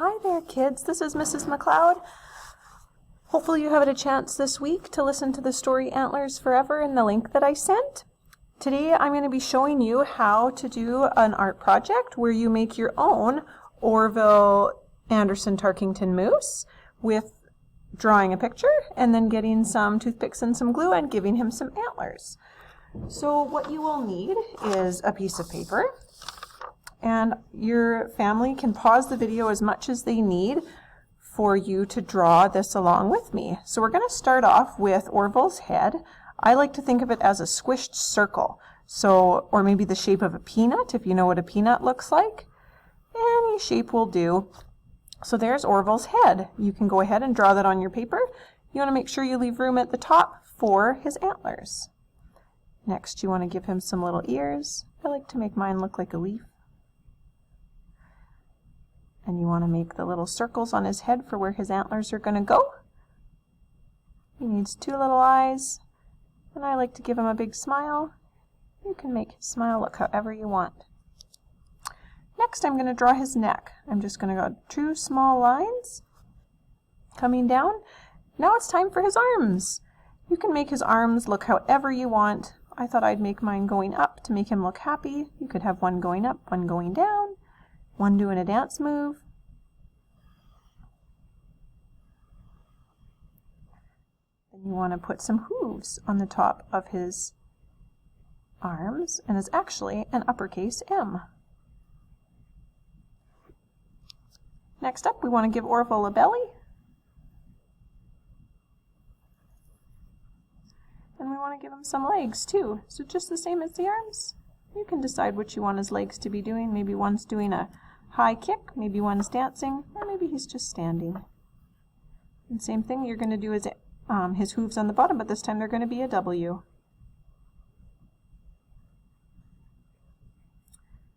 Hi there, kids. This is Mrs. McLeod. Hopefully you have had a chance this week to listen to the story Antlers Forever in the link that I sent. Today I'm going to be showing you how to do an art project where you make your own Orville Anderson Tarkington moose with drawing a picture and then getting some toothpicks and some glue and giving him some antlers. So what you will need is a piece of paper. And your family can pause the video as much as they need for you to draw this along with me. So we're going to start off with Orville's head. I like to think of it as a squished circle. So, or maybe the shape of a peanut, if you know what a peanut looks like. Any shape will do. So there's Orville's head. You can go ahead and draw that on your paper. You want to make sure you leave room at the top for his antlers. Next, you want to give him some little ears. I like to make mine look like a leaf. And you want to make the little circles on his head for where his antlers are going to go. He needs two little eyes, and I like to give him a big smile. You can make his smile look however you want. Next, I'm going to draw his neck. I'm just going to go two small lines coming down. Now it's time for his arms. You can make his arms look however you want. I thought I'd make mine going up to make him look happy. You could have one going up, one going down. One doing a dance move. Then you want to put some hooves on the top of his arms, and it's actually an uppercase M. Next up, we want to give Orville a belly. And we want to give him some legs too. So just the same as the arms. You can decide what you want his legs to be doing. Maybe one's doing a high kick, maybe one's dancing, or maybe he's just standing. And same thing you're going to do is his hooves on the bottom, but this time they're going to be a W.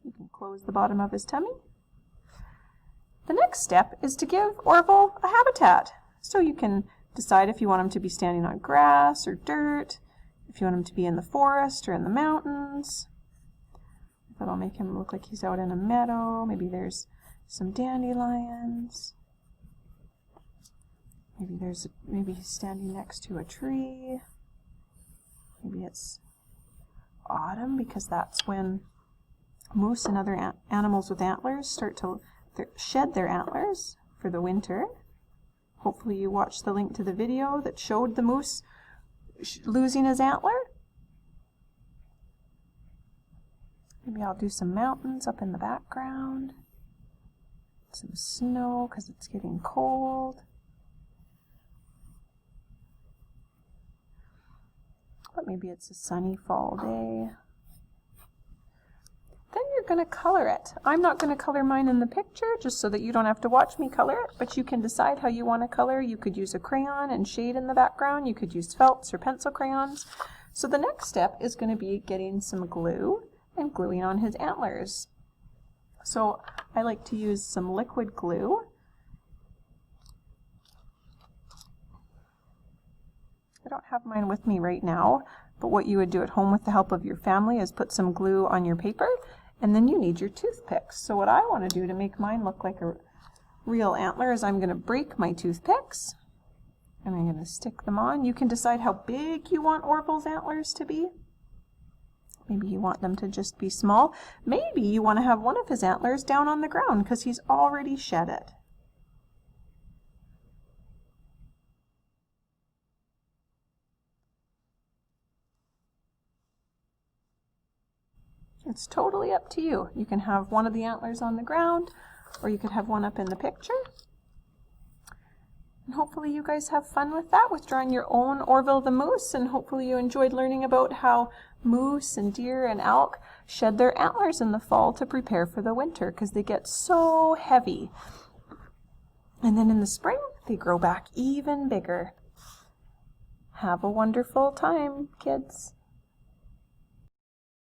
You can close the bottom of his tummy. The next step is to give Orville a habitat. So you can decide if you want him to be standing on grass or dirt, if you want him to be in the forest or in the mountains. That'll make him look like he's out in a meadow. Maybe there's some dandelions. Maybe he's standing next to a tree. Maybe it's autumn because that's when moose and other animals with antlers start to shed their antlers for the winter. Hopefully you watched the link to the video that showed the moose losing his antler. Maybe I'll do some mountains up in the background. Some snow because it's getting cold. But maybe it's a sunny fall day. Then you're going to color it. I'm not going to color mine in the picture just so that you don't have to watch me color it, but you can decide how you want to color. You could use a crayon and shade in the background. You could use felts or pencil crayons. So the next step is going to be getting some glue and gluing on his antlers. So I like to use some liquid glue. I don't have mine with me right now, but what you would do at home with the help of your family is put some glue on your paper, and then you need your toothpicks. So what I want to do to make mine look like a real antler is I'm going to break my toothpicks, and I'm going to stick them on. You can decide how big you want Orville's antlers to be. Maybe you want them to just be small. Maybe you want to have one of his antlers down on the ground because he's already shed it. It's totally up to you. You can have one of the antlers on the ground, or you could have one up in the picture. And hopefully you guys have fun with that, with drawing your own Orville the moose, and hopefully you enjoyed learning about how moose and deer and elk shed their antlers in the fall to prepare for the winter because they get so heavy. And then in the spring, they grow back even bigger. Have a wonderful time, kids.